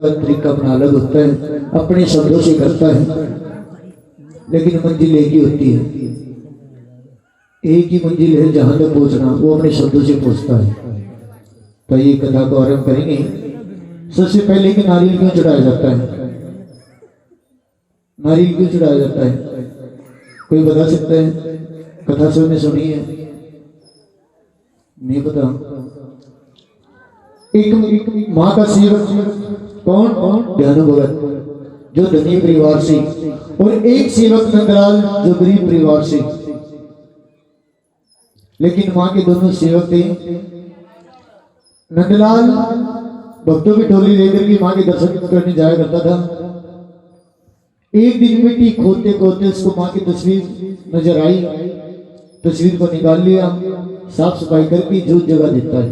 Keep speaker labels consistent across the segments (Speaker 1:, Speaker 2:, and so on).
Speaker 1: तरीका अपना अलग होता है, अपने शब्दों से करता है, लेकिन मंजिल एक ही होती है। एक ही मंजिल है जहां तक पहुंचना, वो अपने शब्दों से पहुंचता है। तो ये कथा को आरंभ करेंगे। सबसे पहले कि नारियल क्यों चढ़ाया जाता है? नारियल क्यों चढ़ाया जाता है? कोई बता सकता है? कथा सबने सुनी है? नहीं पता। एक माँ का सेवक कौन? दयानु भगत जो धनी परिवार से, और एक सेवक नंदलाल जो गरीब परिवार से। लेकिन माँ के दोनों सेवक थे। नंदलाल भक्तों की टोली लेकर के माँ के दर्शन करने जाया करता था। एक दिन मिट्टी खोदते खोदते उसको माँ की तस्वीर नजर आई। तस्वीर को निकाल लिया, साफ सफाई करके जो जगह देता है,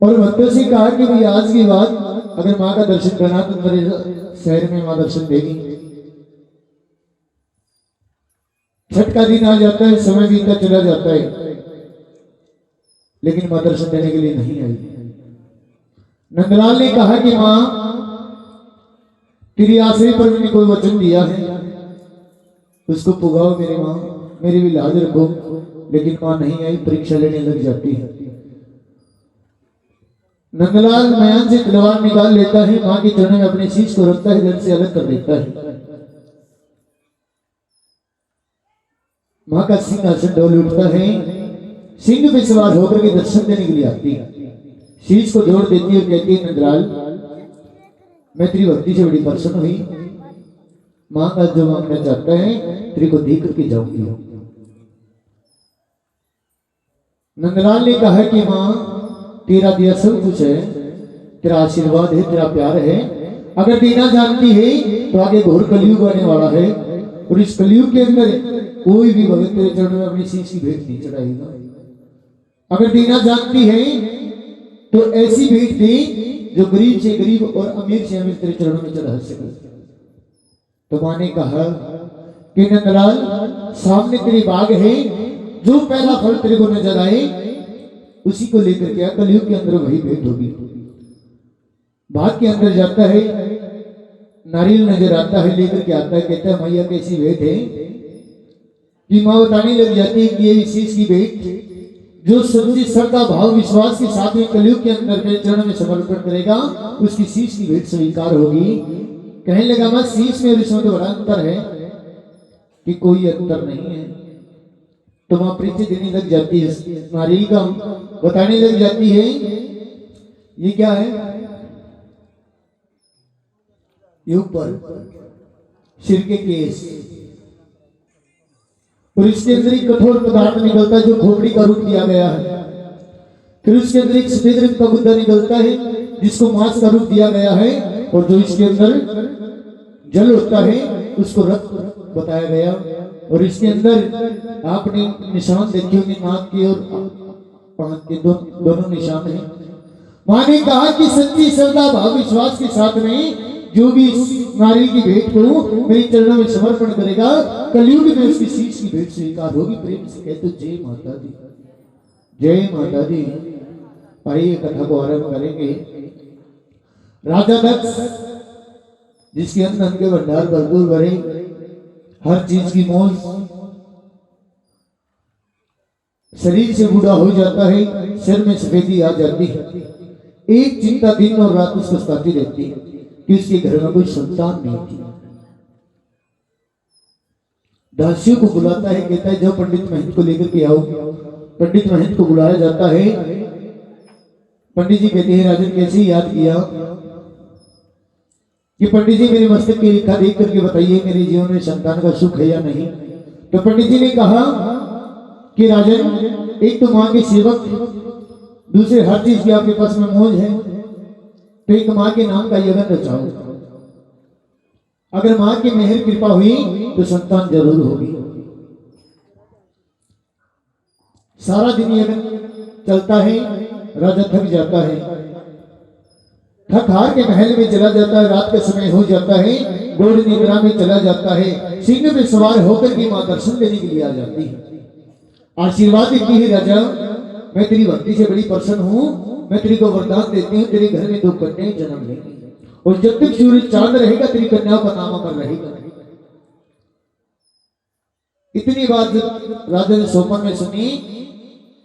Speaker 1: और भक्तों से कहा कि भाई आज की बात अगर माँ का दर्शन करना तो मेरे शहर में माँ दर्शन देगी। छठ का दिन आ जाता है, समय बीतता चला जाता है, लेकिन माँ दर्शन देने के लिए नहीं आई। नंदलाल ने कहा कि माँ तेरी आश्रय पर मैंने कोई वचन दिया है, उसको पुगाओ मेरी माँ, मेरी भी लाज रखो। लेकिन माँ नहीं आई, परीक्षा लेने लग जाती है। नंदलाल मयान से तलवार निकाल लेता है, माँ के चरणों में अपने शीश को रखता है, घर से अलग कर देता है। माँ का सिंहासन डोल उठता है, सिंह पे सवार होकर के दर्शन देने के लिए आती है। शीश को जोड़ देती है और कहती है नंदलाल मैं तेरी भक्ति से बड़ी प्रसन्न हुई, माँ का जो मांगना चाहता है तेरे को दे करके जाऊंगी। नंदलाल ने कहा कि माँ तेरा दिया सब कुछ है, तेरा आशीर्वाद है, तेरा प्यार है। अगर देना जानती है तो आगे घोर कलयुग आने वाला है, और इस कलयुग के अंदर कोई भी भगत तेरे चरणों में अपनी शीश की भेंट नहीं चढ़ाएगा। अगर देना जानती है तो ऐसी भेंट दे जो गरीब से गरीब और अमीर से अमीर तेरे चरणों में चढ़ा सके। तो माँ ने कहा कि नंदलाल सामने तेरी बाग है, जो पहला फल तेरे को नजर आए उसी को लेकर के कलयुग के अंदर वही भेंट होगी। बाग के अंदर जाता है, नारियल नजर आता है, लेकर के आता है, कहता है मैया कैसी भेंट है? कि माँ बताने लग जाती है कि ये शीश की भेंट जो सच्ची श्रद्धा भाव विश्वास के साथ में कलयुग के अंदर मेरे चरणों में समर्पण करेगा उसकी शीश की भेंट स्वीकार होगी। कहने लगा माँ शीश में और इसमें तो बड़ा अंतर है। कि कोई अंतर नहीं है। तो माँ परिचय देने लग जाती है, नारियल का बताने लग जाती है ये क्या है? ये ऊपर सिर के केस, और इसके अंदर एक कठोर पदार्थ निकलता है जो खोपड़ी का रूप दिया गया है। फिर उसके अंदर एक सफेद रंग का गुद्दा निकलता है जिसको मांस का रूप दिया गया है, और जो इसके अंदर जल होता है उसको रक्त बताया गया। और इसके अंदर आपने निशान देखे होंगे, नाक के और पांव के दोनों निशान हैं। मां ने कहा कि सच्ची श्रद्धा भाव विश्वास के साथ में जो भी नारियल की भेंट को मेरे चरणों में समर्पण करेगा कलयुग में उसकी शीश की भेंट स्वीकार होगी। प्रेम से कहते जय माता दी, जय माता दी। आइए कथा को आरंभ करेंगे। राजा दक्ष जिसके अंदर के भंडार भरपूर भरे, हर चीज की मौज, शरीर से बूढ़ा हो जाता है, सिर में सफेदी आ जाती है। एक चिंता दिन और रात उसको सताती रहती है कि उसके घर में कोई संतान नहीं थी। दासियों को बुलाता है, कहता है जाओ पंडित महंत को लेकर के आओ। पंडित महंत को बुलाया जाता है। पंडित जी कहते हैं राजन कैसे याद किया? कि पंडित जी मेरे मस्तक की रेखा देख करके बताइए मेरे जीवन में संतान का सुख है या नहीं। तो पंडित जी ने कहा कि राजन एक तो माँ के सेवक, दूसरे हर चीज की आपके पास में मौज है, तो एक माँ के नाम का यज्ञ रचाओ। अगर माँ की मेहर कृपा हुई तो संतान जरूर होगी। सारा दिन यज्ञ चलता है, राजा थक जाता है, थक हार के महल में चला जाता है। रात का समय हो जाता है, गौड़ निद्रा में चला जाता है। सिंह पे सवार होकर के माँ दर्शन देने के लिए आ जाती है। आशीर्वाद देती है राजा मैं तेरी भक्ति से बड़ी प्रसन्न हूँ, मैं तेरे को वरदान देती हूँ, तेरे घर में 2 कन्याएं जन्म लेंगी और जब तक सूरज चांद रहेगा तेरी कन्याओं का नाम अमर रहेगा। इतनी बात राजा ने स्वप्न में सुनी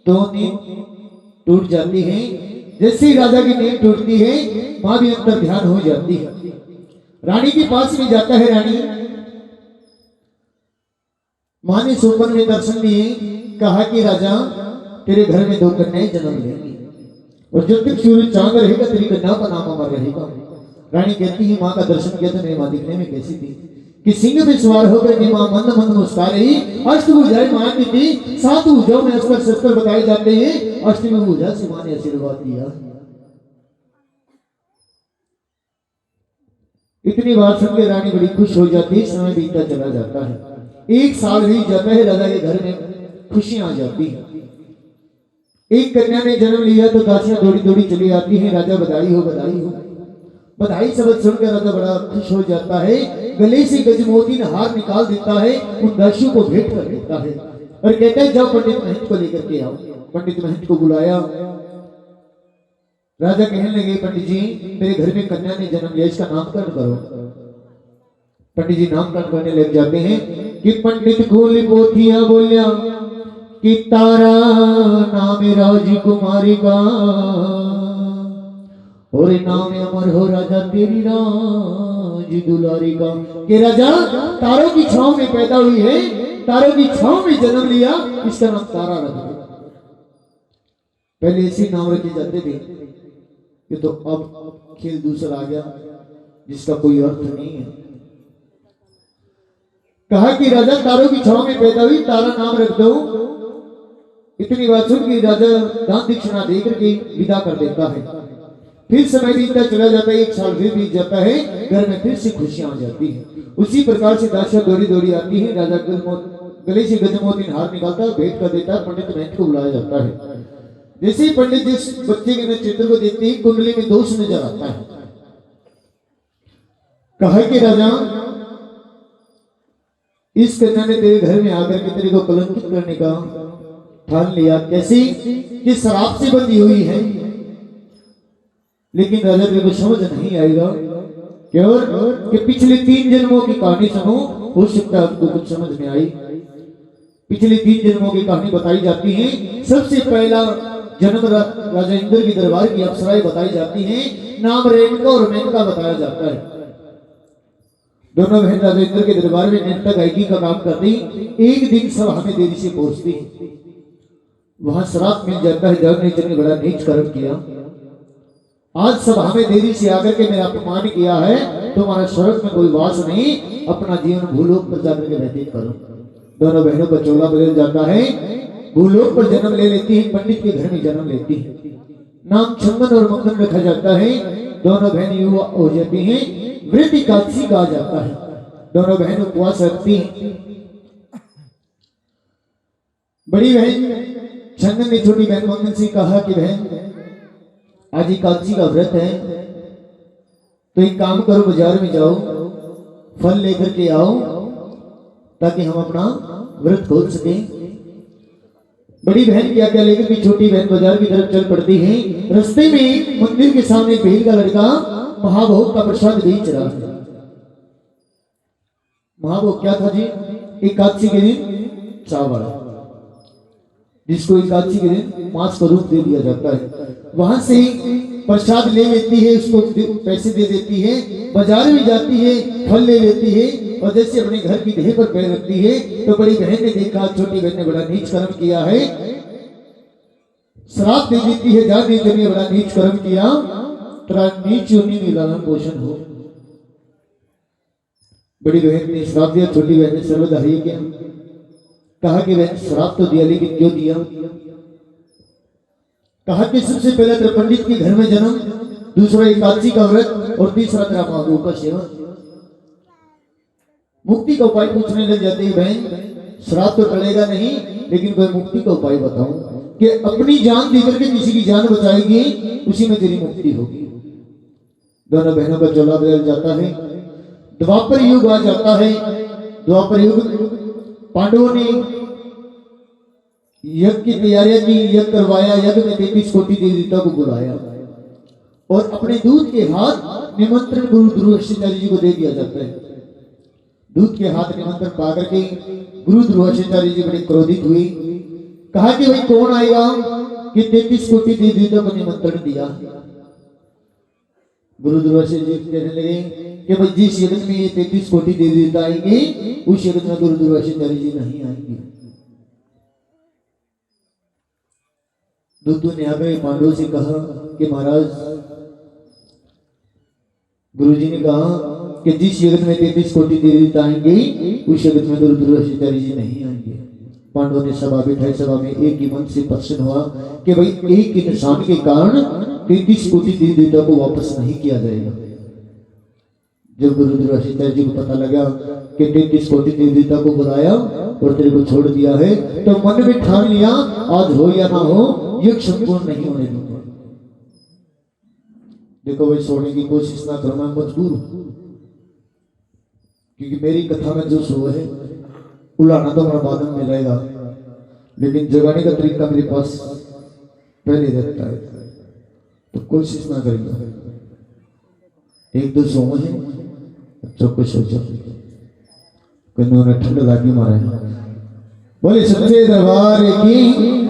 Speaker 1: तो नींद टूट जाती है। जैसे ही राजा की नींद टूटती है मां भी अंतर ध्यान हो जाती है। रानी के पास में जाता है। रानी मां ने स्वप्न में दर्शन दिए, कहा कि राजा तेरे घर में 2 कन्याएं जन्म लेंगी और जब तक सूरज चांद रहेगा तेरी कन्याओं का नाम अमर रहेगा। रानी कहती है मां का दर्शन किया तो मेरी मां दिखने में कैसी थी कि सिंह पे सवार होकर मां मंद मंद मुस्कुरा रही। अष्टभुजाएं मां की थी, 7 भुजाओं में अस्त्र शस्त्र बताए जाते हैं। अष्टमी भुजा से मां ने आशीर्वाद दिया। इतनी बात सुन के रानी बड़ी खुश हो जाती है। समय बीतता चला जाता है। 1 साल बीत जाता है। राजा के घर में खुशियां आ जाती है। एक कन्या ने जन्म लिया तो दासियां दौड़ी दौड़ी चली आती हैं। राजा बधाई हो बधाई हो। बधाई शब्द सुनकर राजा बड़ा खुश हो जाता है। गले से गजमोती हार निकाल देता है, उन दासियों को भेंट कर देता है और कहता है जाओ पंडित महंत को लेकर के आओ। पंडित महंत को बुलाया। राजा कहने लगे पंडित जी मेरे घर में कन्या ने जन्म लिया, इसका नामकरण करो। पंडित जी नामकरण करने लग जाते हैं कि पंडित खोल पोथिया बोलिया कि तारा नाम राजकुमारी का और नाम अमर हो राजा तेरी राज दुलारी का। कि राजा तारों की छांव में पैदा हुई है, तारों की छांव में जन्म लिया, इसका नाम तारा रख दो। पहले ऐसे नाम रखे जाते थे, ये तो अब खेल दूसरा आ गया जिसका कोई अर्थ नहीं है। कहा कि राजा तारों की छांव में पैदा हुई, तारा नाम रख दो। इतनी बात सुन के राजा दान दक्षिणा देकर के विदा कर देता है। फिर समय बीतता चला जाता है। 1 साल फिर बीत जाता है। घर में फिर से खुशियां आ जाती हैं। उसी प्रकार से दासियां दौड़ी दौड़ी आती है। राजा गले से गजमोती हार निकालता है, भेंट कर देता है। पंडित महंत को बुलाया जाता है। जैसे ही पंडित जिस बच्चे के चित्र को देखते ही कुंडली में दोष नजर आता है। कहा कि राजा इस कन्या ने तेरे घर में आकर के तेरे को कलंकित करने का ठान लिया। कैसी कि शराब से बंधी हुई है। लेकिन राजा तेरे को समझ नहीं आएगा क्यों कि पिछले 3 जन्मों की कहानी सुनो, हो सकता है आपको कुछ समझ में आई। पिछले 3 जन्मों की कहानी बताई जाती है। सबसे पहला जन्म राजा इंद्र की दरबार की अप्सराएं बताई जाती हैं। नाम रेणुका और मेनका बताया जाता है। दोनों बहन राजा इंद्र के दरबार में नृत्य गायकी का काम करती। एक दिन सभा में देरी से पहुंचती, वहां श्राप मिल जाता है। जगन्नाथ ने बड़ा नीच कर्म किया। आज सभा में देरी से आकर के मेरा अपमान किया है, तुम्हारा स्वर्ग में कोई वास नहीं, अपना जीवन भूलोक पर जाकर के व्यतीत करो। दोनों बहनों का चोला बदल जाता है। भूलोक पर जन्म ले लेती है, पंडित के घर में जन्म लेती है। नाम चंदन और मंगन रखा जाता है। दोनों बहन युवा हो जाती हैं। व्रत एकादशी कहा जाता है। दोनों बहन उपवास रखती हैं। बड़ी बहन चंदन ने छोटी बहन मंगन से कहा कि बहन आज एकादशी का व्रत है, तो एक काम करो बाजार में जाओ, फल लेकर के आओ ताकि हम अपना व्रत खोल सके। बड़ी बहन क्या क्या लेकर के छोटी बहन बाजार की तरफ चल पड़ती है। रास्ते में एक मंदिर के सामने भीड़ का लड़का महाभोग का प्रसाद बेच रहा है। महाभोग क्या था जी? एकादशी के दिन चावल, जिसको एकादशी के दिन मांस का रूप दे दिया जाता है। वहां से प्रसाद ले लेती है, उसको पैसे दे देती है, बाजार में जाती है, फल ले लेती है और जैसे अपने घर की देह पर पैर रखती है तो बड़ी बहन ने देखा छोटी बहन ने बड़ा नीच कर्म किया है। श्राप दे देती है, जा देते ने बड़ा नीच कर्म किया, तेरा नीच योनि में लालन पोषण हो। बड़ी बहन ने श्राप दिया, छोटी बहन ने सर्वधारी किया। कहा कि बहन श्राप तो दिया लेकिन क्यों दिया? कहा कि सबसे पहले तेरे पंडित के घर में जन्म, दूसरा एकादशी का व्रत और तीसरा तेरा महाभोग का सेवन। मुक्ति का उपाय पूछने लग जाते हैं। बहन श्राप तो टलेगा नहीं, लेकिन कोई मुक्ति का उपाय बताओ कि अपनी जान देकर के किसी की जान बचाएगी, उसी में तेरी मुक्ति होगी। दोनों बहनों का चोला बदल जाता है। द्वापर युग आ जाता है। द्वापर युग पांडवों ने यज्ञ की तैयारियां की, यज्ञ करवाया। यज्ञ में 33 कोटि देवता को बुलाया और अपने दूध के हाथ निमंत्रण गुरु ध्रुवाचार्य जी को दे दिया जाता है। दूत के हाथ निमंत्रण पा करके गुरु ध्रुवाचार्य जी बड़े क्रोधित हुए। कहा कि भाई कौन आएगा कि 33 कोटि देवताओं को निमंत्रण दिया। गुरु ध्रुवाचार्य जी कहने लगे कि भाई जिस यज्ञ में ये 33 कोटि देवता आएंगे उस यज्ञ में गुरु ध्रुवाचार्य जी नहीं आएंगे। दूतों ने आकर पांडवों से कहा कि महाराज, गुरुजी ने कहा कि जिस यज्ञ में 33 कोटि देवता आएंगे उस यज्ञ में गुरु ध्रुवाचार्य जी नहीं आएंगे। पांडवों ने सभा बिठाई। सभा में एक ही मन से प्रश्न हुआ कि भाई एक ही निशान के कारण 33 कोटि देवता को वापस नहीं किया जाएगा। जब गुरु ध्रुवाचार्य जी को पता लगा कि 33 कोटि देवता को बुलाया और तेरे को छोड़ दिया है, तो मन में ठान लिया आज हो या ना हो यज्ञ संपूर्ण नहीं होने दूंगा। देखो भाई, छोड़ने की कोशिश ना करो, मैं मजबूर हूं, क्योंकि मेरी कथा में जो सो है उलाना तो मेरा बाद में रहेगा, लेकिन जगाने का तरीका मेरे पास पहले रहता है, तो कोशिश ना करेगा। एक दो सो है चौको सोचो, उन्होंने ठंड लागी मारा है। बोले सच्चे दरबार की।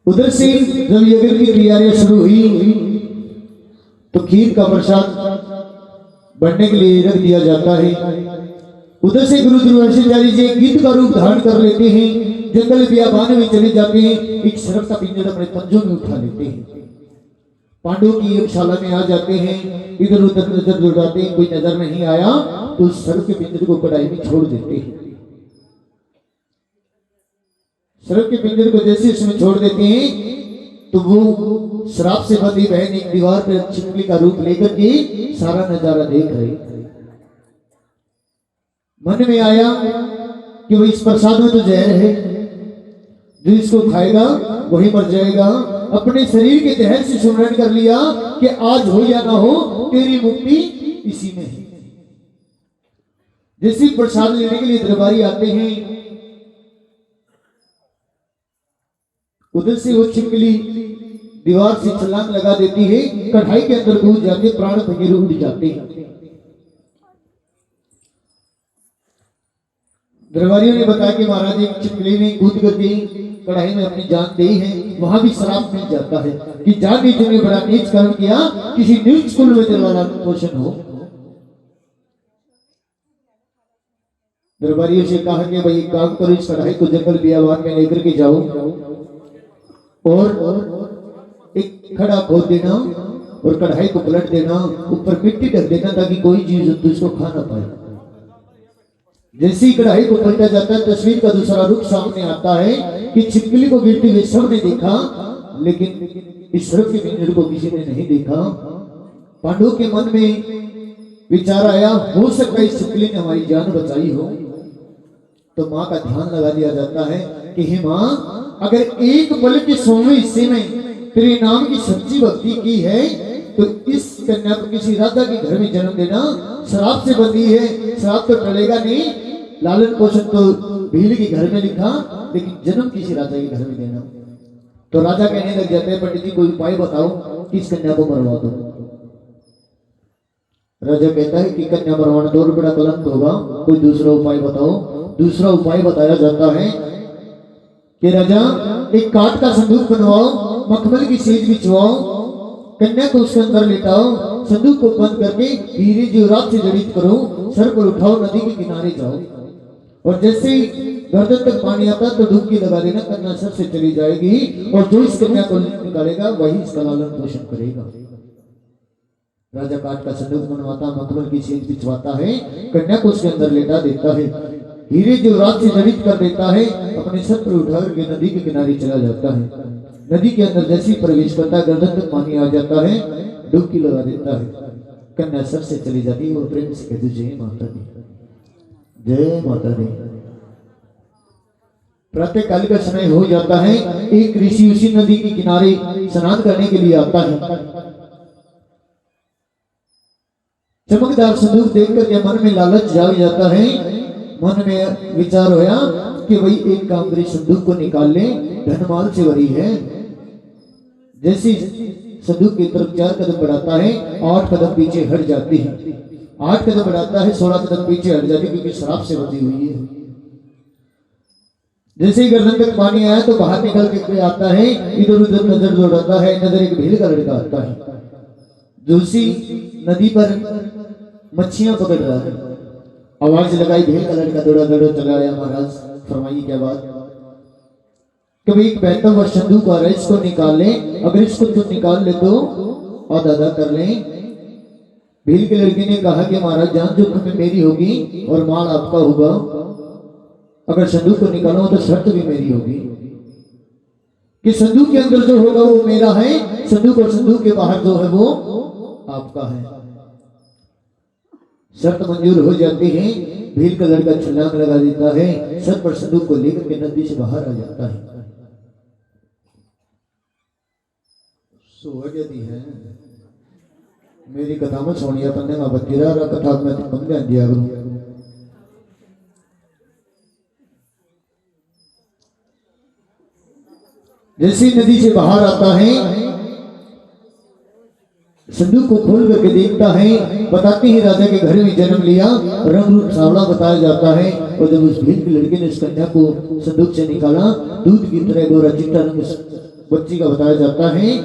Speaker 1: उधर से जब यज्ञ की तैयारियां शुरू हुई तो खीर का प्रसाद बढ़ने के लिए रख दिया जाता है। उधर से गुरु ध्रुवाचार्य जी गीत का रूप धारण कर लेते हैं, जंगल बियाबान में चले जाते हैं, एक शरब का पिंजरा अपने पंजों में उठा लेते हैं, पांडवों की यज्ञशाला में आ जाते हैं, इधर उधर नजर दौड़ाते हैं, कोई नजर नहीं आया तो उस शरब के पिंजरे को कढ़ाई में छोड़ देते हैं। शरब के पिंजरे को जैसे इसमें छोड़ देते हैं तो वो शराब से बंधी बहन एक दीवार पर छिपकली का रूप लेकर के सारा नजारा देख रही। मन में आया कि भाई इस प्रसाद में तो जहर है, जो इसको खाएगा वही मर जाएगा। अपने शरीर के जहर से सुमरण कर लिया कि आज हो या ना हो तेरी मुक्ति इसी में है। जैसे प्रसाद लेने के लिए दरबारी आते हैं, उधर से वो छिपकली दीवार से छलांग लगा देती है, कढ़ाई के अंदर कूद जाते, प्राण भंगे उड़ जाते हैं। दरबारियों ने बताया कि महाराज एक छिपकली ने कूद करके कढ़ाई में अपनी जान दी है, वहां भी शराब मिल जाता है कि जान नीचे ने बड़ा नीच कर्म किया, किसी नीच स्कूल में तेरा पोषण हो। दरबारियों से कहा कि भाई काम करो, इस कढ़ाई को जंगल बियाबान में लेकर के जाओ और एक खड़ा खोद देना और कढ़ाई को पलट देना, ऊपर मिट्टी ढक देना ताकि कोई जीव जंतु इसको खा ना पाए। जैसे ही कढ़ाई को पलटा जाता है, तस्वीर का दूसरा रूप सामने आता है कि छिपकली को गिरते हुए सबने देखा, लेकिन इस शरब के पिंजरे को किसी ने नहीं देखा। पांडवों के मन में विचार आया, हो सकता है इस छिपकली ने हमारी जान बचाई हो। तो माँ का ध्यान लगा दिया जाता है कि हे माँ, अगर एक पल के 100वें हिस्से में तेरे नाम की सच्ची भक्ति की है तो इस कन्या को किसी राजा के घर में जन्म देना। शराब से बंधी है, शराब तो टलेगा नहीं, लालन पोषण तो भील के घर में लिखा, लेकिन जन्म किसी राजा के घर में देना। तो राजा कहने लग जाते हैं, पंडित जी कोई उपाय बताओ कि इस कन्या को मरवा दो। राजा कहता है कि कन्या मरवाना तो बड़ा कलंक होगा, कोई दूसरा उपाय बताओ। दूसरा उपाय बताया जाता है कि राजा एक काठ का संदूक बनवाओ, मखमल की सेज बिछवाओ, कन्या को उसके अंदर लेटाओ, संदूक को बंद करके धीरे जीवरात से जड़ित करो, सर पर उठाओ, नदी के किनारे जाओ और जैसे गर्दन तक पानी आता तो डुबकी लगा देना, कन्या सर से चली जाएगी और जो इस कन्या को निकालेगा वही इसका लालन पोषण करेगा। राजा काठ का संदूक बनवाता, मखमल की सेज बिछवाता है, कन्या को उसके अंदर लेटा देता है, धीरे जीवरात से जड़ित कर देता है, अपने सर पर उठा करके नदी के किनारे चला जाता है। नदी के अंदर जैसे ही प्रवेश करता है, गर्दन तक पानी आ जाता है, डुबकी लगा देता है, कन्या सर से चली जाती है और प्रेम से कहती जय माता दी, जय माता दी। प्रातः काल का समय हो जाता है, एक ऋषि उसी नदी के किनारे स्नान करने के लिए आता है। चमकदार संदूक देखकर के मन में लालच जाग जाता है, मन में विचार होया कि भाई एक काम करे, संदूक को निकाल ले, धनमाल से भरी है। जैसे संदूक की तरफ 4 कदम बढ़ाता है, 8 कदम पीछे हट जाती है, 8 कदम बढ़ाता है, 16 कदम पीछे हट जाती है, क्योंकि शराब से बंधी हुई है। जैसे ही गर्दन तक पानी आया तो बाहर निकल के आता है, इधर उधर नजर दौड़ाता है। नजर एक भील का लड़का आता है जो उसी नदी पर मच्छियां पकड़ रहा है। आवाज लगाई, भील का लड़का दौड़ा दौड़ा चला आया। महाराज फरमाइए क्या बात। कभी एक बहता हुआ संदूक आ रहा है, इसको निकाल ले, अगर इसको तुम निकाल ले तो और अदा कर ले। भील के लड़के ने कहा कि महाराज जान जो तुम्हें मेरी होगी और माल आपका होगा, अगर संदूक को निकालो तो शर्त भी मेरी होगी कि संदूक के अंदर जो होगा वो मेरा है, संदूक और संदूक के बाहर जो है वो आपका है। शर्त मंजूर हो जाती है। भील का लड़का छलांग लगा देता है, सर पर संदूक को लेकर के नदी से बाहर आ जाता है। सोहजती है मेरी कथा में सोनिया पन्ने में बत्तीरा कथा में कम ध्यान दिया करूं। जैसे नदी से बाहर आता है, संदूक को खोल करके देखता है, बताते ही राजा के घर में जन्म लिया, रंग रूप सांवला बताया जाता है। और जब उस भील के लड़के ने उस कन्या को संदूक से निकाला, दूध की तरह गोरा चिट्टा रंग उस बच्ची का बताया जाता है।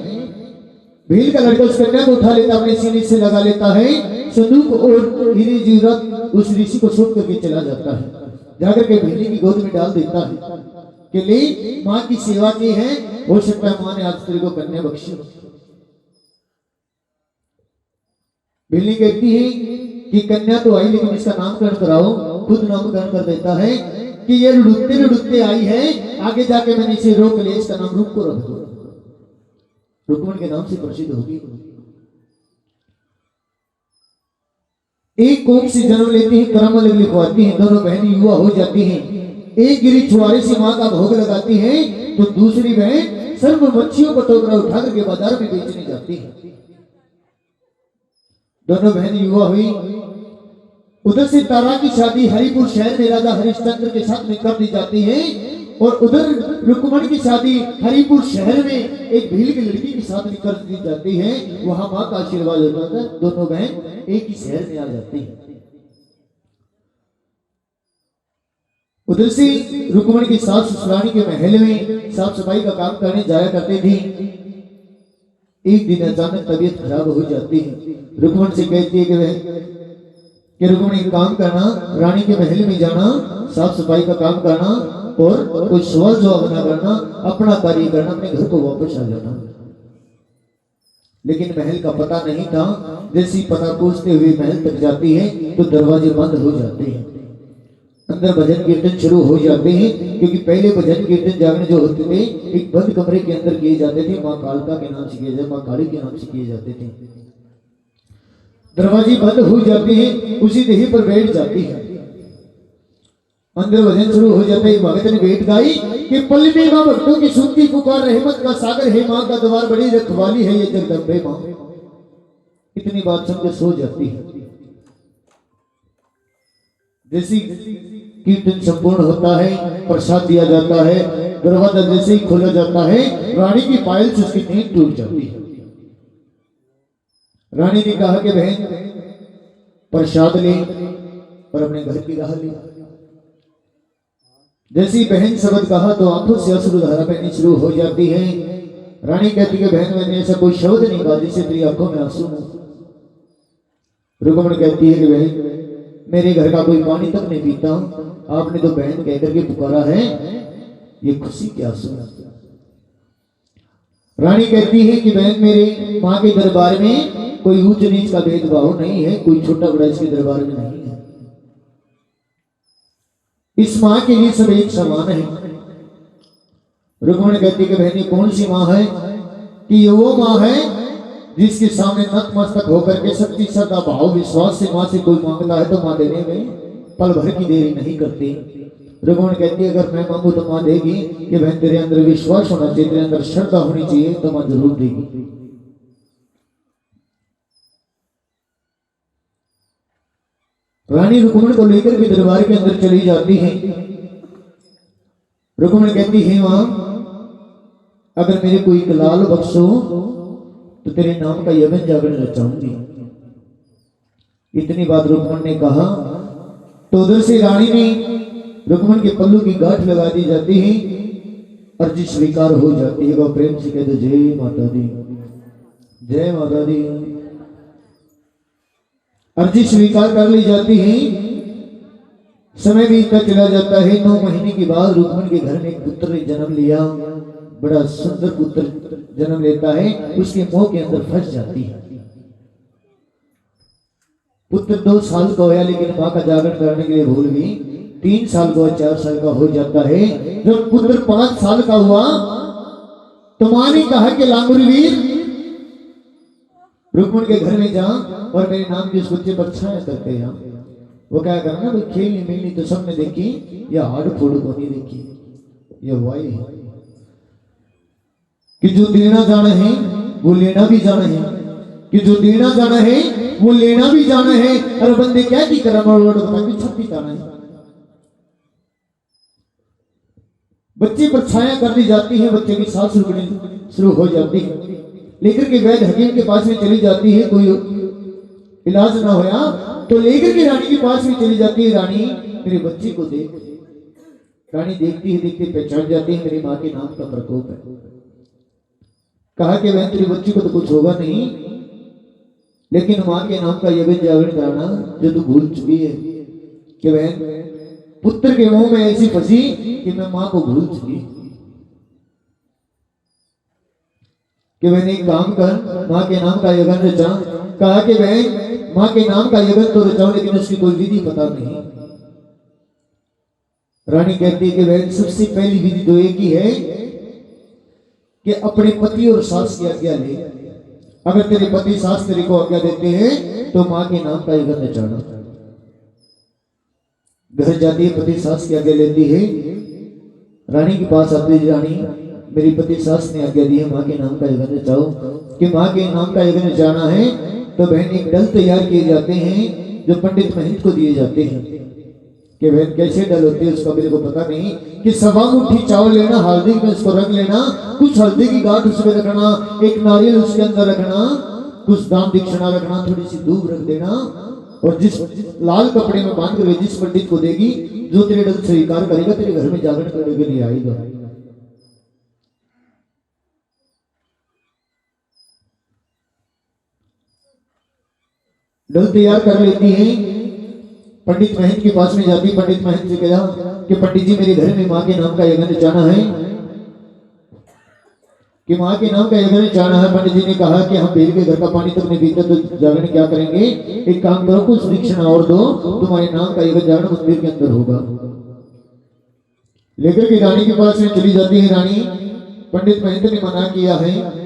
Speaker 1: भील का लड़का उस कन्या को उठा लेता, अपने सीने से लगा लेता है। संदूक और हीरे जीवरत उस ऋषि को सौंप करके चला जाता है। जाकर के भीली की गोद में डाल देता है कि ले माँ की सेवा की है, हो सकता है माँ ने आज तेरे को कन्या बख्शी। बिल्ली कहती है कि कन्या तो आई, लेकिन इसका नामकरण कराओ। खुद नामकरण कर देता है कि ये लुढ़कते लुढ़कते आई है, आगे जाके मैंने इसे रोक लिया, इसका नाम रूप को रख दो, रुक्मण के नाम से प्रसिद्ध होगी। एक कोख से जन्म लेती है, कर्म अलग लिखवाती है, दोनों बहनें युवा हो जाती हैं। एक गिरी छुआरे से माँ का भोग लगाती है, तो दूसरी बहन सर्व मच्छियों को टोकरा उठा करके बाजार में बेचने जाती है। दोनों बहन युवा हुई। उधर से तारा की शादी हरिपुर शहर में राजा हरिश्चंद्र के साथ में कर दी जाती है, और उधर रुक्मणी की शादी हरिपुर शहर में एक भील की लड़की के साथ में कर दी जाती है। वहां माँ का आशीर्वाद होता था, दोनों बहन एक ही शहर में आ जाती है। उधर से रुक्मणी की सास ससुरानी के महल में साफ सफाई का काम करने जाया करते थे। एक दिन अचानक तबीयत खराब हो जाती है। रुक्मणी से कहती है कि रुक्मणी काम करना, रानी के महल में जाना, साफ सफाई का काम करना और कोई सवाल जवाब ना करना, अपना कार्य करना, अपने घर को वापस आ जाना। लेकिन महल का पता नहीं था। जैसी पता पूछते हुए महल तक जाती है तो दरवाजे बंद हो जाते हैं। अंदर भजन कीर्तन शुरू हो जाते हैं, क्योंकि पहले भजन कीर्तन जागरण जो होते थे एक बंद कमरे के अंदर किए जाते थे। माँ कालका के नाम से किए जाते, माँ काली के नाम से किए जाते थे। दरवाजे बंद हो जाते हैं, उसी देही पर बैठ जाती है। अंदर भजन शुरू हो जाता है। भगत ने भेंट गाई कि पल में माँ भक्तों की सुनती पुकार, रहमत का सागर है माँ का द्वार, बड़ी रखवाली है ये जगदम्बे माँ। इतनी बात सुनकर सो जाती है। जैसी कीर्तन संपूर्ण होता है, प्रसाद दिया जाता है, दरवाजा जैसे ही खोला जाता है, रानी की पायल से उसकी नींद टूट जाती है। रानी ने कहा कि बहन प्रसाद ले और अपने घर की राह ले। जैसी बहन शब्द कहा तो आंखों से अश्रुधारा बहनी शुरू हो जाती है। रानी कहती है बहन मैंने ऐसा कोई शब्द नहीं कहा जिससे तेरी आंखों में आंसू हो। रुक्मणी कहती है कि बहन मेरे घर का कोई पानी तक नहीं पीता, आपने तो बहन कहकर के पुकारा है, ये खुशी के आंसू। रानी कहती है कि बहन मेरे माँ के दरबार में कोई ऊंच नीच का भेदभाव नहीं है, कोई छोटा बड़ा इसके दरबार में नहीं है। इस माँ के लिए सब एक समान है। रुक्मणी कहती है कि बहन कौन सी माँ है? कि ये वो माँ है जिसके सामने नतमस्तक होकर के सच्ची श्रद्धा भाव विश्वास से माँ से कोई मांगता है तो माँ देने में पल भर की देरी नहीं करती। रुक्मणी कहती है अगर मैं मांगू तो माँ देगी, कि बहन तेरे अंदर विश्वास होना चाहिए, तेरे अंदर श्रद्धा होनी चाहिए, तो माँ जरूर देगी। रानी रुक्मणी को लेकर के दरबार के अंदर चली जाती है। रुक्मणी कहती है मां, अगर मेरे को एक लाल बख्शो तो तेरे नाम का यज्ञ जागरण रचाऊंगी। इतनी बात रुक्मणी ने कहा तो उधर से रानी ने रुक्मणी के पल्लू की गांठ लगा दी जाती है, अर्जी स्वीकार हो जाती है। वह प्रेम से कहते जय माता दी, जय माता दी। अर्जी स्वीकार कर ली जाती है। समय बीतता चला जाता है। 9 महीने के बाद रुक्मणी के घर में एक पुत्र ने जन्म लिया। बड़ा सुंदर पुत्र जन्म लेता है। उसके मुंह के अंदर फंस जाती है। पुत्र 2 साल का होया, लेकिन मां का जागरण करने के लिए भूल गई। 3 साल का, 4 साल का हो जाता है। जब पुत्र 5 साल का हुआ तो मां ने कहा कि लांगुरवीर, रुक्मणी के घर में जा और मेरे नाम की उस बच्चे पर छाया करके जा। वो क्या करना, भाई खेलनी मिलनी तो सबने देखी, या हाड़ फोड़ को नहीं देखी। ये वाई है कि जो देना जाना है वो लेना भी जाना है, कि जो देना जाना है वो लेना भी जाना है। अरे बंदे क्या की कर छप्पी जाना है। बच्चे पर छाया कर दी जाती है। बच्चे की सांस रुकनी शुरू हो जाती है। लेकर के वैद्य हकीम के पास में चली जाती है। कोई इलाज ना होया तो लेकर के रानी के पास में चली जाती है। रानी मेरे बच्चे को देख। रानी देखती है, देखते पहचान जाती है मेरी माँ के नाम का प्रकोप है। कहा कि बहन तेरी बच्ची को तो कुछ होगा नहीं, लेकिन माँ के नाम का यज्ञ जागरण कराना जो तू भूल चुकी है। कि बहन पुत्र के मुंह में ऐसी फंसी कि मैं माँ को भूल चुकी। कि बहन एक काम कर, माँ के नाम का यज्ञ रचा। कहा कि बहन माँ के नाम का यज्ञ तो रचाओ, लेकिन उसकी कोई विधि पता नहीं। रानी कहती है कि बहन सबसे पहली विधि तो एक ही है कि अपने पति और सास की आज्ञा ले। अगर तेरे पति सास तेरे को आज्ञा देते हैं तो माँ के नाम का यज्ञ रचाना। घर जाती है, पति सास की आज्ञा लेती है। रानी के पास आती है, रानी मेरी पति सास ने आज्ञा दी है माँ के नाम का यज्ञ रचाओ। कि माँ के नाम का यज्ञ रचाना है तो बहन एक डल तैयार किए जाते हैं जो पंडित महंत को दिए जाते हैं। कि बहन कैसे डल होते हैं उसका मेरे को पता नहीं। कि 1.25 मुट्ठी चावल लेना, हल्दी में उसको रख लेना, कुछ हल्दी की गांठ उसमें रखना, एक नारियल उसके अंदर रखना, कुछ दान दक्षिणा रखना, थोड़ी सी दूध रख देना, और जिस लाल कपड़े में बांध कर जिस पंडित को देगी, जो तेरे डल स्वीकार करेगा तेरे घर में जागरण करने के लिए आएगा। डल तैयार कर लेती है। पंडित महंत के पास में जाती। पंडित महंत से कहा कि पंडित जी मेरे घर में माँ के नाम का यज्ञ रचाना है। कि माँ के नाम का यज्ञ रचाना है। पंडित जी ने कहा कि हम बेल के घर का पानी तक नहीं पीते तो जागरण क्या करेंगे। एक काम करो, कुछ दक्षिणा और दो, तुम्हारे नाम का यज्ञ जागरण मंदिर के अंदर होगा। लेकर के रानी के पास में चली जाती है। रानी पंडित महंत ने मना किया है।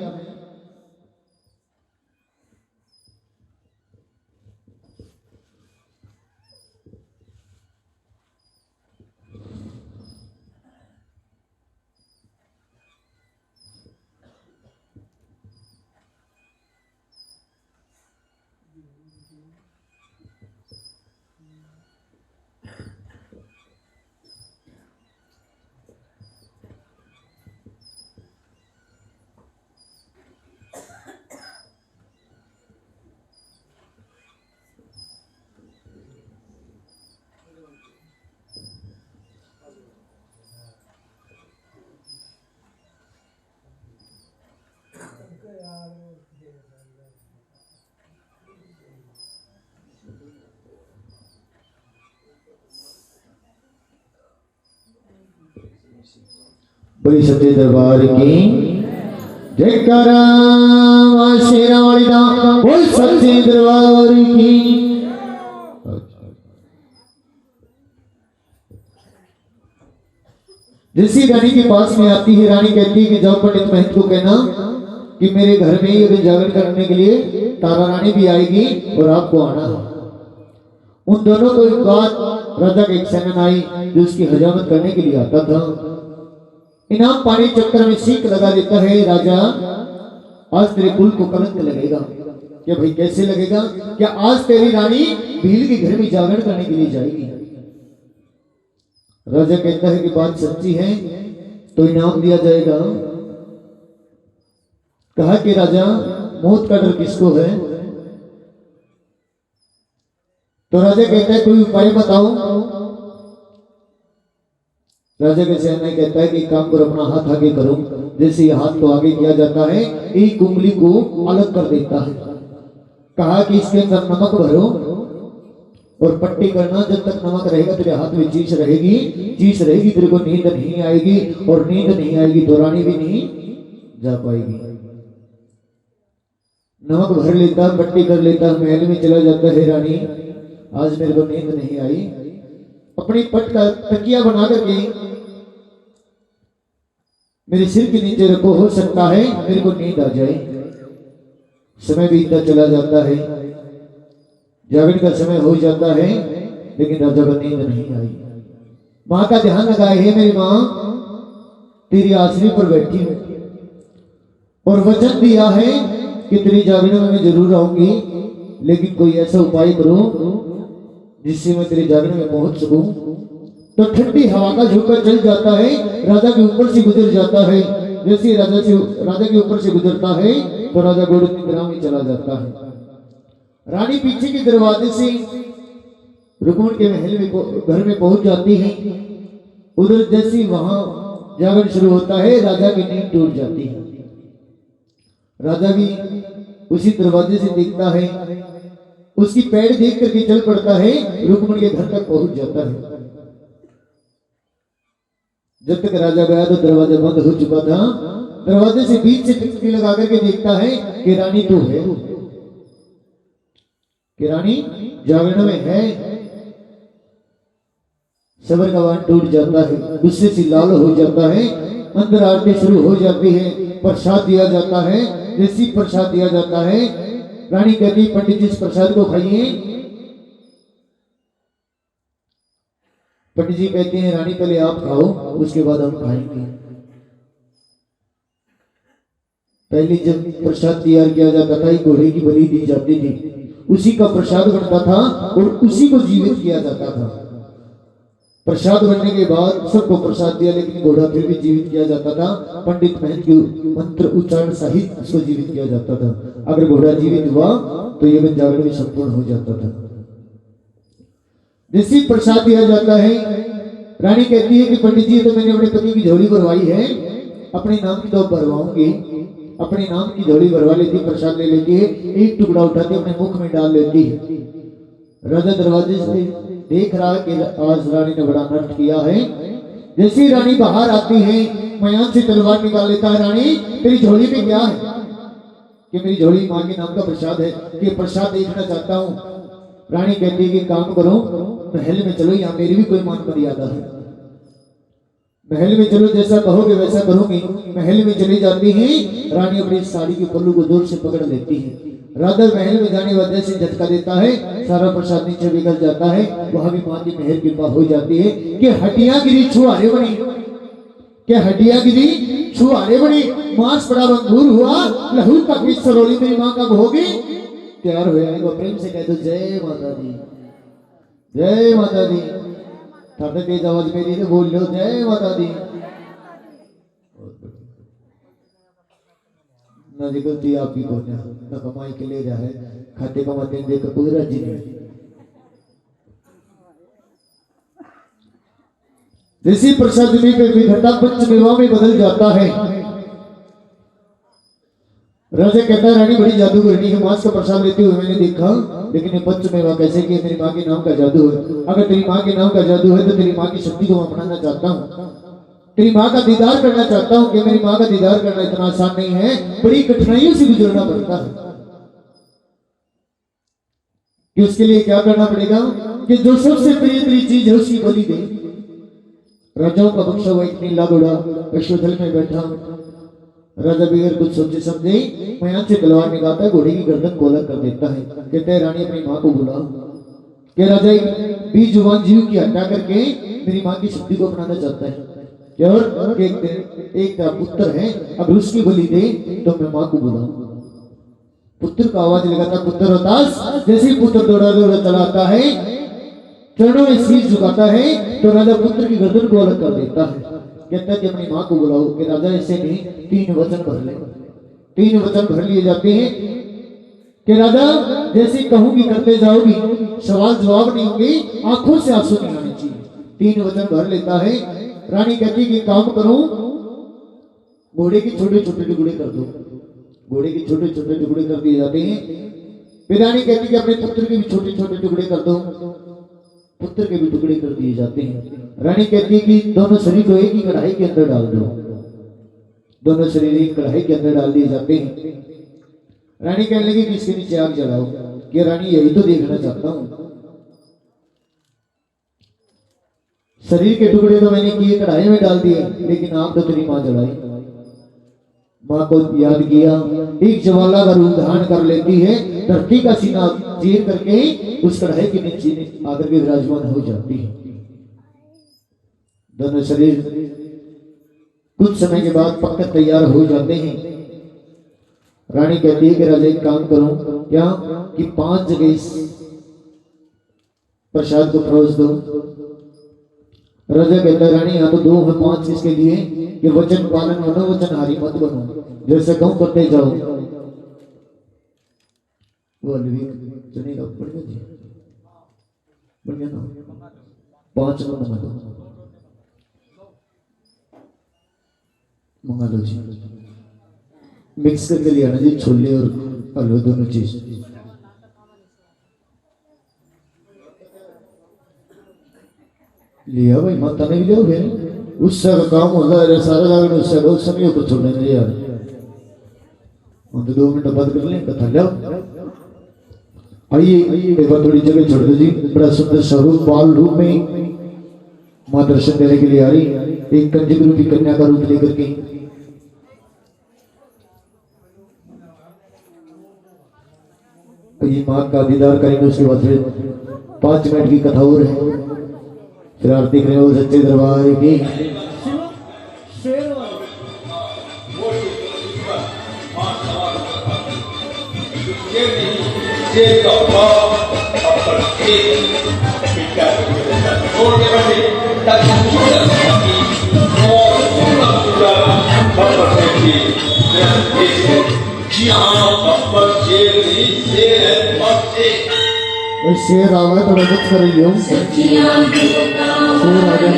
Speaker 1: बड़ी सच्चे दरबार की जयकारा, शेरा वाली दा बोल सच्चे दरबार की। जैसी रानी के पास में आती है, रानी कहती है कि जाओ पंडित महंत को कहना कि मेरे घर में ये जागरण करने के लिए तारा रानी भी आएगी और आपको आना है। उन दोनों को एक बात राजा का एक सैनिक आई जो उसकी हजामत करने के लिए आता था। इनाम पानी चक्कर में सीख लगा देता है, राजा आज तेरे कुल को कलंक लगेगा। क्या भाई कैसे लगेगा? क्या आज तेरी रानी भील के घर में जागरण करने के लिए जाएगी? राजा कहता है कि बात सच्ची है, तो इनाम दिया जाएगा। कहा कि राजा मौत का डर किसको है? तो राजा कहता है कोई उपाय बताओ। राजा के सेनानी कहता है कि काम करो, अपना हाथ आगे करो। जैसे हाथ को आगे किया जाता है एक उंगली को अलग कर देता है। कहा कि इसके अंदर नमक भरो और पट्टी करना, जब तक नमक रहेगा तेरे हाथ में चीज रहेगी, चीज रहेगी तेरे को नींद नहीं आएगी, और नींद नहीं आएगी तो रानी भी नहीं जा पाएगी। नमक भर लेता, पट्टी कर लेता, महल में चला जाता है। रानी आज मेरे को नींद नहीं आई, अपनी पट का तकिया बना करके मेरे सिर के नीचे रखो, हो सकता है मेरे को नींद आ जाए। समय बीतता चला जाता है, जागरण का समय हो जाता है, लेकिन राजा को नींद नहीं आई। माँ का ध्यान लगाए, हे मेरी माँ तेरी आसनी पर बैठी है और वचन दिया है कि तेरी जागरण में मैं जरूर आऊंगी, लेकिन कोई ऐसा उपाय करो जिससे मैं तेरे जागरण में पहुंच सकूं। तो ठंडी हवा का झोंका चल जाता है, राजा के ऊपर से गुजर जाता है। जैसे राजा के ऊपर से गुजरता है तो राजा घोड़े निद्रा में चला जाता है। रानी पीछे के दरवाजे से रुक्मणी के महल में घर में पहुंच जाती है। उधर जैसे वहां जागरण शुरू होता है, राजा की नींद टूट जाती है। राजा भी उसी दरवाजे से देखता है, उसकी पैर देख करके चल पड़ता है, रुक्मणी के घर तक पहुंच जाता है। जब तक राजा गया तो दरवाजा बंद हो चुका था। दरवाजे से बीच से टिकटी लगा करके देखता है कि रानी तो है, कि रानी जागरण में है। सबर का बांध टूट जाता है, गुस्से से लाल हो जाता है। अंदर आरती शुरू हो जाती है, प्रसाद दिया जाता है। जैसी प्रसाद दिया जाता है, रानी कहती पंडित जी इस प्रसाद को खाइए। पंडित जी कहते हैं रानी पहले आप खाओ, उसके बाद हम खाएंगे। पहले जब प्रसाद तैयार किया जाता था, घोड़े की बलि दी जाती थी, उसी का प्रसाद बनता था और उसी को जीवित किया जाता था। प्रसाद बनने के बाद सबको प्रसाद दिया, लेकिन घोड़ा फिर भी जीवित किया जाता था। पंडित महंत के मंत्र उच्चारण सहित उसको जीवित किया जाता था। अगर घोड़ा जीवित हुआ तो यह जागरण भी संपूर्ण हो जाता था। जैसे प्रसाद दिया जाता है, रानी कहती है कि पंडित जी तो मैंने अपने पति की झोली भरवाई है, अपने नाम की तो भरवाऊंगी। अपने नाम की झोली भरवा लेती, प्रसाद ले लेती है, एक टुकड़ा उठाती अपने मुख में डाल लेती है। राजा दरवाजे से देख रहा कि आज रानी ने बड़ा नृत्य किया है। जैसे ही रानी बाहर आती है, मयान से तलवार निकाल लेता है। रानी तेरी झोली में क्या है? कि मेरी झोली माँ के नाम का प्रसाद है, कि प्रसाद देखना चाहता हूँ। रानी कहती है कि काम करो, महल में चलो, यहाँ मेरी भी कोई मान मर्यादा है। महल में चलो, जैसा कहोगे वैसा करूंगी। महल में चली जाती है। रानी अपनी साड़ी के पल्लू को जोर से पकड़ लेती है। राजा महल में जाने वाले से झटका देता है, सारा प्रसाद नीचे बिगड़ जाता है। वहां भी मां की मेहर कृपा हो जाती है कि हड्डियां गिरी छुआरे बनी, कि हड्डियां गिरी छुआरे बनी, मांस बड़ा भंगूर हुआ, लहू का पीस सरोली मेरी मां का भोगी तैयार हो जाएगा। प्रेम से कह दो जय माता दी, जय माता दी। थोड़ा तेज आवाज मेरी से बोल लो जय माता दी। ना गलती आपकी को ना कमाई के ले रहा है, खाते कमाते देख पूरा जी नहीं। जैसी प्रसाद में घटा पंचमेवा में बदल जाता है। राजा कहता है रानी बड़ी जादूगरनी है, मांस का प्रसाद लेते हुए मैंने देखा, लेकिन ये पंचमेवा कैसे कि मेरी माँ के नाम का जादू है। अगर तेरी माँ के नाम का जादू है तो तेरी माँ की शक्ति को मैं अपनाना चाहता हूँ, तेरी माँ का दीदार करना चाहता हूँ। कि मेरी माँ का दीदार करना इतना आसान नहीं है, बड़ी कठिनाइयों से गुजरना पड़ता है। कि उसके लिए क्या करना पड़ेगा कि जो सबसे प्रिय चीज है उसकी बलि दे। राजाओं का बख्शा हुआ एक नीला घोड़ा अश्वथल में बैठा। राजा बगैर कुछ सोचे समझे मयान से तलवार निकालता है, घोड़े की गर्दन को अलग कर देता है। कहता है रानी अपनी माँ को बुला। कि राजा बेजुबान जीव की हत्या करके मेरी माँ की शक्ति को अपनाना चाहता है। और एक पुत्र है, अगर उसकी बलि दे तो मैं माँ को बुलाऊं। पुत्र का आवाज लगाता पुत्र हताश। जैसे ही पुत्र दौड़ा दौड़ा चलाता है, चरणों में शीश झुकाता है, तो राजा पुत्र की गर्दन को अलग कर देता है। कहता है कि अपनी माँ को बुलाओ कि राजा ऐसे नहीं 3 वचन भर ले। 3 वचन भर लिए जाते हैं कि राजा जैसे कहूंगी करते जाओगी, सवाल जवाब नहीं होंगे, आंखों से आंसू नहीं आने चाहिए। 3 वचन भर लेता है। रानी कहती कि काम करूं, घोड़े के छोटे छोटे टुकड़े कर दो। घोड़े के छोटे छोटे टुकड़े कर दिए जाते हैं। फिर रानी कहती कि अपने पुत्र के भी छोटे छोटे टुकड़े कर दो। पुत्र के भी टुकड़े कर दिए जाते हैं। रानी कहती है कि दोनों शरीर को एक ही कढ़ाई के अंदर डाल दो। दोनों शरीर एक कढ़ाई के अंदर डाल दिए जाते हैं। रानी कहने लगी कि इसके नीचे आग जलाओ। कि रानी यही तो देखना चाहता हूं, शरीर के टुकड़े तो मैंने किए कढ़ाई में डाल दिए, लेकिन आग तो तेरी माँ जलाई। माँ को याद किया, एक ज्वाला का रूप धारण कर लेती है, धरती का सीना चीर करके उस कढ़ाई के नीचे आकर के विराजमान हो जाती है। दोनों शरीर कुछ समय के बाद पककर तैयार हो जाते हैं। रानी कहती है कि राजा एक काम करूं क्या कि 5 जगह इस प्रसाद को परोस दो। राजा कहता है रानी यहाँ तो 2 है, 5 किसके लिए कि वचन पालन बनो, वचनहारी मत बनो, जैसे कहूं करते जाओ। वो अलवी चलेगा, बढ़िया जी, बढ़िया ना। 5 मंगा लो जी, मिक्स करके ले आना जी, छोले और हलवा दोनों चीज। लिया भाई, माता ने भी लिया फिर उससे काम होता है सारा लागण उससे उस समय ऊपर छोड़ने नहीं यार। हम तो 2 मिनट बाद कर लें कथा लिया। आइए एक बार थोड़ी जगह छोड़ दो जी। बड़ा सुंदर स्वरूप बाल रूप में माँ दर्शन देने के लिए आ रही, एक कंजक रूपी कन्या का रूप लेकर के। ये माँ का दीदार करेंगे, उसके बाद फिर 5 मिनट की कथा और है, फिर आरती करें वो सच्चे दरबार की। शेर आवा तो मदद कर रही हूँ। शेर आ गया।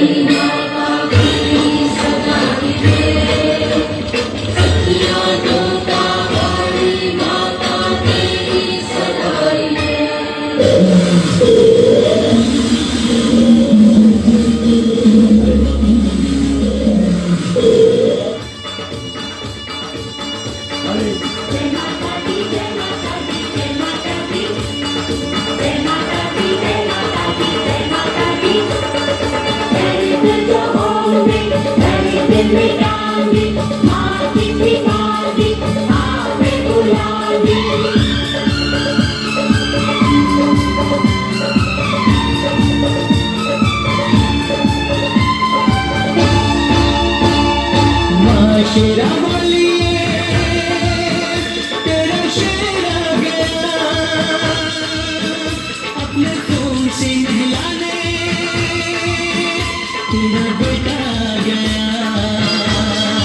Speaker 2: शेरा बोलिए तेरा शेर आ गया, अपने खून से नहलाने तेरा बेटा आ गया।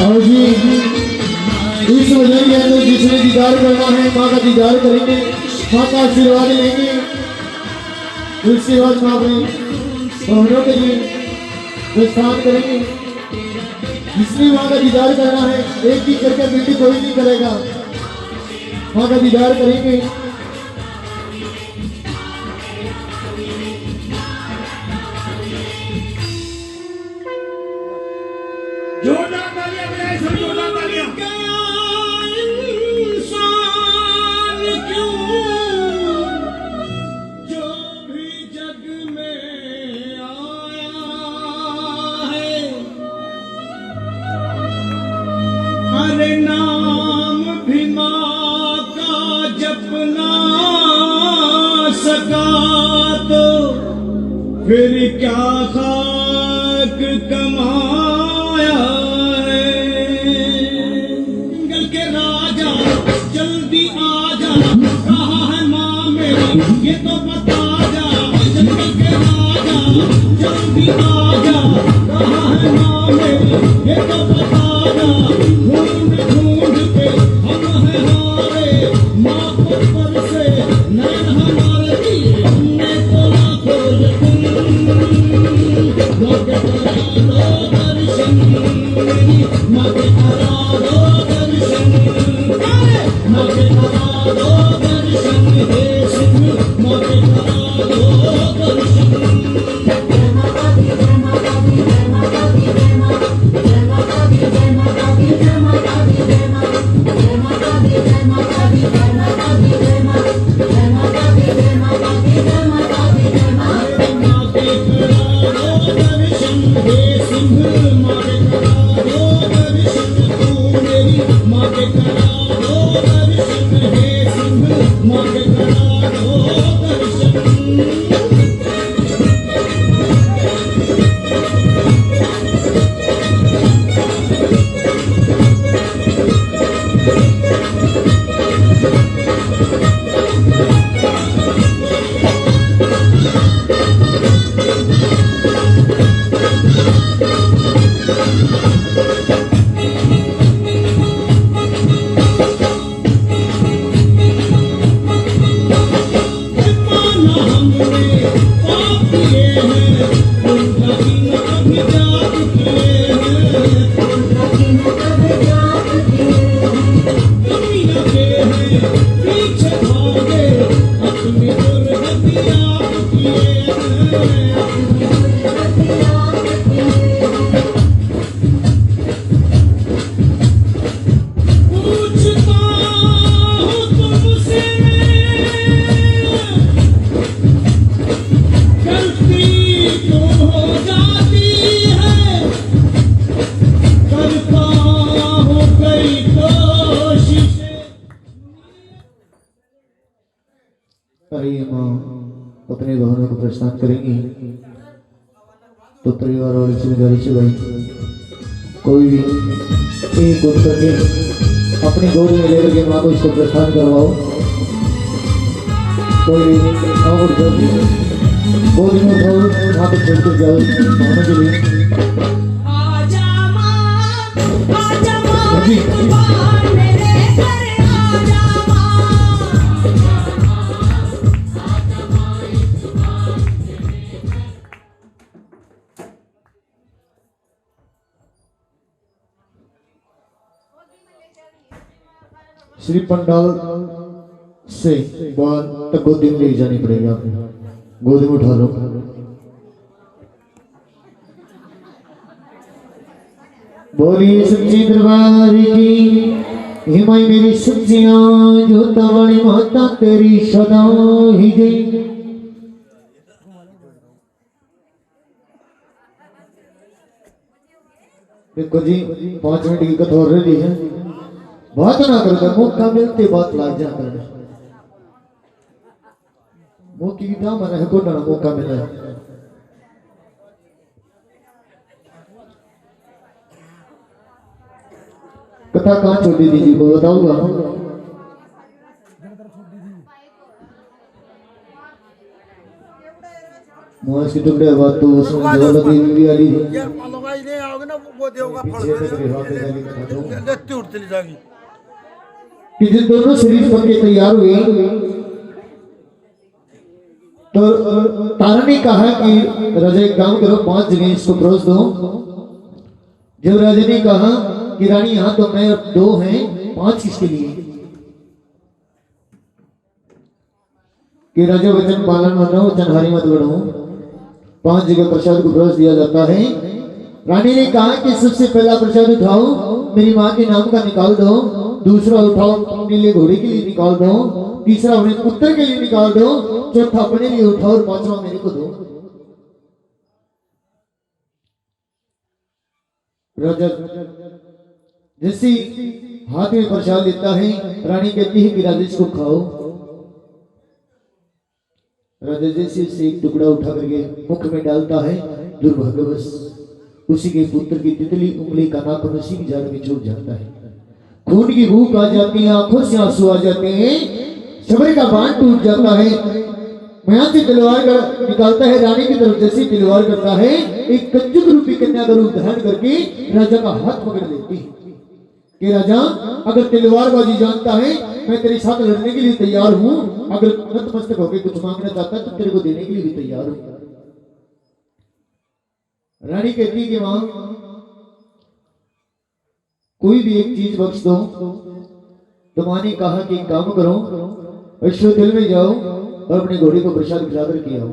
Speaker 1: और जी इस वजह के अंदर जिसने दीदार करना है माँ का दीदार करेंगे, माँ का आशीर्वाद लेंगे। उसके बाद माँ अपने बहनों के लिए प्रस्थान करेंगे। जिसने माँ का दीदार करना है, एक ही करके बेटी कोई नहीं करेगा, माँ का दीदार करेंगे।
Speaker 3: जोरदार तालियां बजाएं, सब जोरदार तालियां।
Speaker 2: इंसान क्यों जो भी जग में आया है, हर नाम भी माँ का जप ना सका तो फिर क्या खाक कमाया है। जंगल के राजा जल्दी आ जा, कहाँ है माँ मेरी ये तो बता जा। जंगल के राजा जल्दी आ जा, कहाँ है माँ मेरी करा दो दर्शन, माँ के करा दो दर्शन, हे सिंह माँ के करा दो दर्शन।
Speaker 1: अरे माँ अपने बहनों को परेशान करेंगी तो परिवार वाले जिम्मेदारी से भाई कोई भी एक उठ करके अपनी गोद में लेकर के माँ को इसको परेशान करवाओ। कोई भी और जल्दी गोद में उठाओ, माँ को छोड़ कर जाओ मानो के लिए।
Speaker 4: आजा माँ, आजा माँ,
Speaker 1: जी।
Speaker 4: मेरे घर आजा माँ।
Speaker 1: श्री पंडाल से बाहर तक गोदी में ले जानी पड़ेगी, आपने गोदी में उठा लो। बोलिए सच्ची दरबार की हिमाई मेरी सच्चियां जो तवाणी माता तेरी सदा ही गई। देखो जी 5 मिनट की कथा हो रही है, बात ना करते मौका मिलते बात लाग जा करना मौके की क्या माना है को ना मौका मिला है। कथा कहाँ छोड़ी थी जी को बताऊंगा। मुआज की टुकड़े बात तो उसमें दौलत भी वाली है।
Speaker 3: यार मालूमाई नहीं आओगे ना वो देगा फल
Speaker 1: पीछे तक रिवा के जाली कथा तो
Speaker 3: लेती उड़ चली जाएगी।
Speaker 1: कि जब दोनों शरीर बन के तैयार हुए तो तारा ने कहा कि राजा एक काम करो 5 जगह इसको परोस दो। जब राजा ने कहा कि रानी यहाँ तो मैं और 2 हैं, 5 किसके लिए? कि राजा वचन पालन मानो वचन हारी मत बढ़ो। 5 जगह प्रसाद को परोस दिया जाता है। रानी ने कहा कि सबसे पहला प्रसाद उठाओ मेरी माँ के नाम का निकाल दो, दूसरा उठाओ नीले घोड़े के लिए निकाल दो, तीसरा उन्हें पुत्र के लिए निकाल दो, चौथा अपने लिए उठाओ और 5वां मेरे को दो। राजा जैसे हाथ में प्रसाद लेता है, रानी कहती है कि राजा इसको खाओ। राजा जैसे से एक टुकड़ा उठा करके मुख में डालता है, दुर्भाग्यवश उसी के पुत्र की तितली उंगली का नाखून उसी की जान में छूट जाता है। खून की भूख आ जाती है, आंखों से आंसू आ जाते हैं, शबरी का बाण टूट जाता है। मयान से तलवार निकालता है, रानी की तरफ जैसे तलवार करता है, एक कंजुक रूपी कन्या का रूप धारण करके राजा का हाथ पकड़ लेती है कि राजा अगर तलवारबाजी जानता है मैं तेरे साथ लड़ने के लिए तैयार हूं, अगर नतमस्तक होकर कुछ मांगना चाहता है तो तेरे को देने के लिए भी तैयार हूं। रानी कहती कि मां कोई भी एक चीज बख्श दो। तो माँ ने कहा कि एक काम करो, अश्वत्थल में जाओ और अपने घोड़े को प्रसाद खिलाकर के आओ।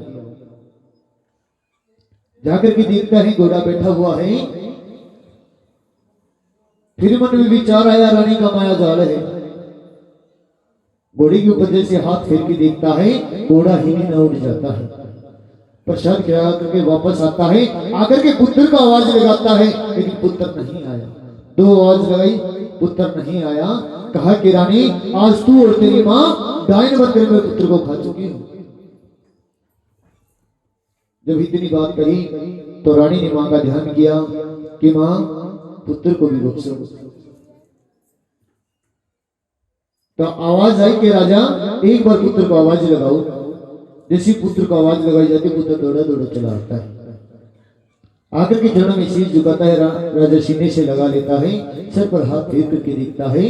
Speaker 1: जाकर के देखता है घोड़ा बैठा हुआ है। फिर मन में विचार आया, रानी का माया जाल है। घोड़े के ऊपर जैसे हाथ फेर के देखता है, घोड़ा ही न उठ जाता है। प्रसाद खिला करके वापस आता है, आकर के पुत्र का आवाज लगाता है, लेकिन पुत्र नहीं आया। दो आवाज लगाई, पुत्र नहीं आया। कहा कि रानी, आज तू और तेरी माँ डायन मंदिर में पुत्र को खा चुकी हो। जब इतनी बात कही तो रानी ने माँ का ध्यान किया कि माँ पुत्र को भी बख्शो। तो आवाज आई कि राजा एक बार पुत्र को आवाज लगाओ। जैसी पुत्र को आवाज लगाई जाती, पुत्र दौड़ा दौड़ा चला आता है। आकर के चरणों में शीश झुकाता है, राजा सीने से लगा लेता है, सर पर हाथ फेर करके देखता है।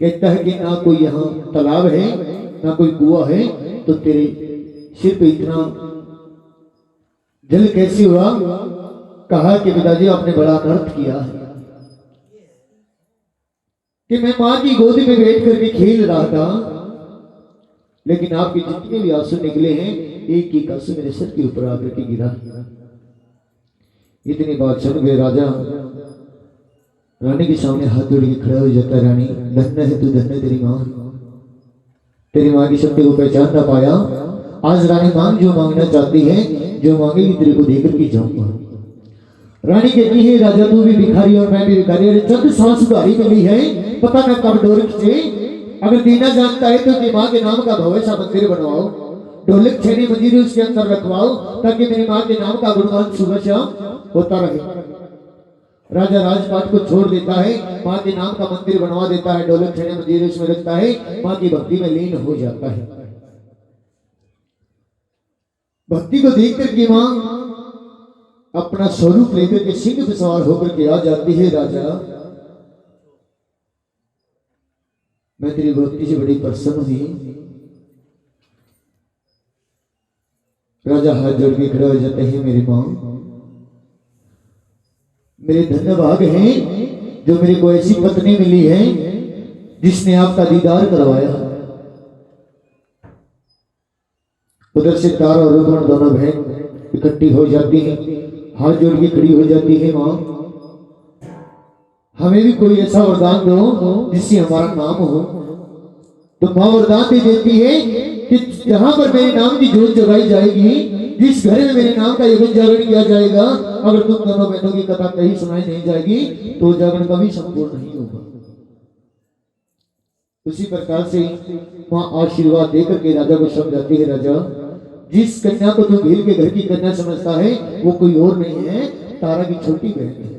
Speaker 1: कहता है कि ना कोई यहाँ तालाब है, ना कोई कुआं है, तो तेरे सिर पे इतना जल कैसे हुआ? कहा कि पिताजी आपने बड़ा अनर्थ किया है कि मैं मां की गोद में बैठ करके खेल रहा था, लेकिन आपके जितने भी आंसू निकले हैं, एक एक आंसू मेरे सर के ऊपर आकर के गिरा। इतनी बात सुन गए राजा रानी के सामने हाथ जोड़ के खड़ा हो जाता है। रानी, धन्य है तू, धन्य तेरी माँ। तेरी माँ की शक्ति को पहचान ना पाया। आज रानी मांग जो मांगना चाहती है, जो मांगेगी तेरे को देकर के जाऊंगा। रानी कहती है, राजा तू भी भिखारी और मैं भी भिखारी, अरे चंद सांस उधारी मिली है, पता न कब डोर खींचे। अगर देना जानता है तो माँ के नाम का भव्य सा मंदिर बनवाओ, ढोलक छेनी मंदिर उसके अंदर रखवाओ, ताकि मेरी माँ के नाम का गुणगान सुबह शाम होता रहे। राजा राजपाट को छोड़ देता है, माँ के नाम का मंदिर बनवा देता है, ढोलक छेनी मंदिर उसमें रखता है, माँ की भक्ति में लीन हो जाता है। भक्ति को देख करके माँ अपना स्वरूप लेकर के सिंह पे सवार होकर के आ जाती है। राजा, मैं तेरी भक्ति से बड़ी प्रसन्न हुई। राजा हाथ जोड़ के खड़ा हो जाते हैं, मेरी माँ मेरे धन्य भाग हैं जो मेरे को ऐसी पत्नी मिली है जिसने आपका दीदार करवाया। उधर से तारा और रोहन दोनों बहन इकट्ठी हो जाती हैं, हाथ जोड़ के खड़ी हो जाती है। माँ, हमें भी कोई ऐसा वरदान दो जिससे हमारा नाम हो। तो माँ वरदान दे देती है कि जहां पर मेरे नाम की जोत जगाई जाएगी, जिस घर में मेरे नाम का यज्ञ जागरण किया जाएगा, अगर तुम दोनों बहनों की कथा कहीं सुनाई नहीं जाएगी तो जागरण कभी संपूर्ण नहीं होगा। उसी प्रकार से माँ आशीर्वाद देकर के राजा को समझाती है, राजा जिस कन्या को तू भील के घर की कन्या समझता है वो कोई और नहीं है, तारा की छोटी बहन है।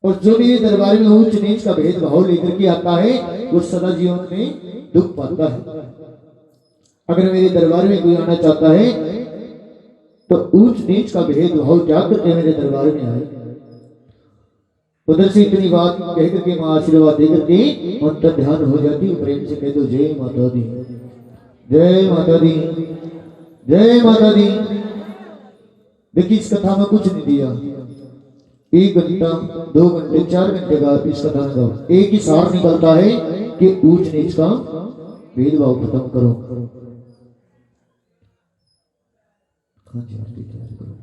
Speaker 1: और जो मेरे दरबार में ऊंच नीच का भेदभाव लेकर के आता है वो सदा जीवन में दुख पाता है। अगर मेरे दरबार में कोई आना चाहता है तो ऊंच नीच का भेदभाव त्याग करके मेरे दरबार में आए। उधर से इतनी बात कह करके माँ आशीर्वाद दे करके अंतर ध्यान हो जाती है। प्रेम से कह दो, जय माता दी, जय माता दी, जय माता दी। देखिए इस कथा में कुछ नहीं दिया, 1 घंटा 2 घंटे 4 घंटे का इस कथा में एक ही सार निकलता है कि ऊंच नीच का भेदभाव खत्म करो। हाँ जी, करो।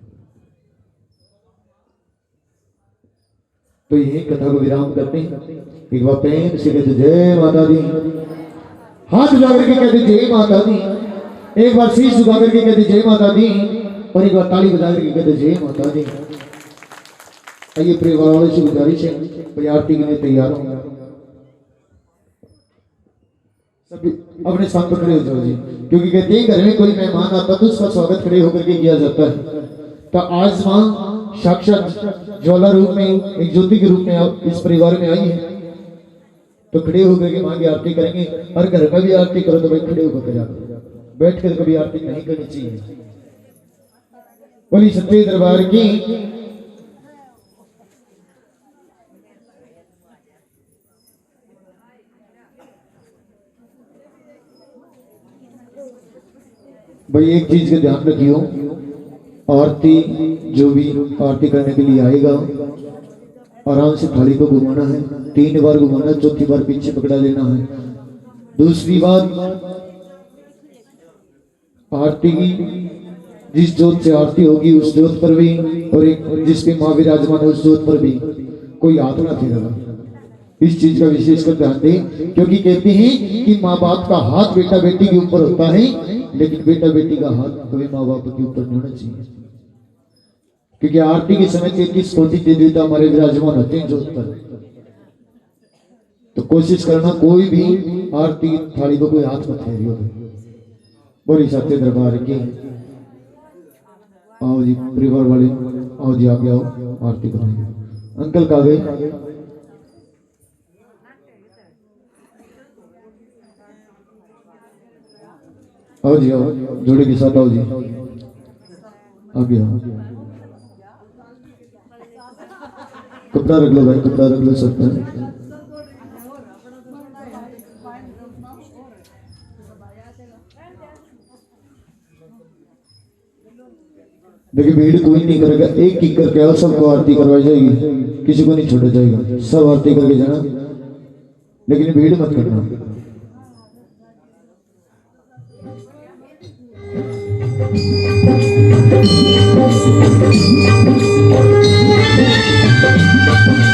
Speaker 1: तो यही कथा को विराम करते हैं। एक बार प्रेम से कहते जय माता दी, हाथ उठा करके कहते जय माता दी, एक बार शीश झुका करके कहते जय माता दी, और एक बार ताली बजा करके कहते जय माता दी। आइए परिवार वालों से गुजारिश है, कोई आरती के लिए तैयार हो, सभी अपने स्थान पर खड़े हो जाओ जी, क्योंकि कहते हैं घर में कोई मेहमान आता तो उसका स्वागत खड़े होकर के किया जाता है। तो आज माँ साक्षात ज्वाला रूप में, एक ज्योति के रूप में इस परिवार में आई है, तो खड़े होकर के माँ की आरती करेंगे। हर घर का भी आरती करो तो भाई खड़े होकर जाओ, बैठ कर कभी आरती नहीं करनी चाहिए। बोली सच्चे दरबार की। भाई एक चीज का ध्यान रखियो, आरती जो भी आरती करने के लिए आएगा आराम से थाली को घुमाना है, 3 बार घुमाना, चौथी बार पीछे पकड़ा लेना है। दूसरी बात, आरती की जिस जोत से आरती होगी उस जोत पर भी, और एक जिसके माँ विराजमान है उस जोत पर भी कोई हाथ ना फेरेगा। इस चीज का विशेष कर ध्यान दें, क्योंकि कहते हैं कि माँ बाप का हाथ बेटा बेटी के ऊपर होता है, लेकिन बेटा बेटी का हाथ कभी माँ बाप के ऊपर नहीं होना चाहिए। क्योंकि आरती के समय 33 कोटि देवता हमारे विराजमान होते हैं जोत पर। तो कोशिश करना कोई भी आरती थाली को कोई हाथ मत फेरियो। बोली सत्य दरबार की। आओ जी परिवार वाले, आओ जी आगे आओ, आरती करेंगे। अंकल कहाँ गए? आओ जी आओ, जोड़े के साथ आओ जी, आगे आओ। कपड़ा रख लो भाई, कपड़ा रख लो सब पर। देखिए भीड़ कोई नहीं करेगा, एक एक करके आओ, सबको आरती करवाई जाएगी, किसी को नहीं छोड़ा जाएगा, सब आरती करके जाना, लेकिन भीड़ मत करना।
Speaker 4: Thank you.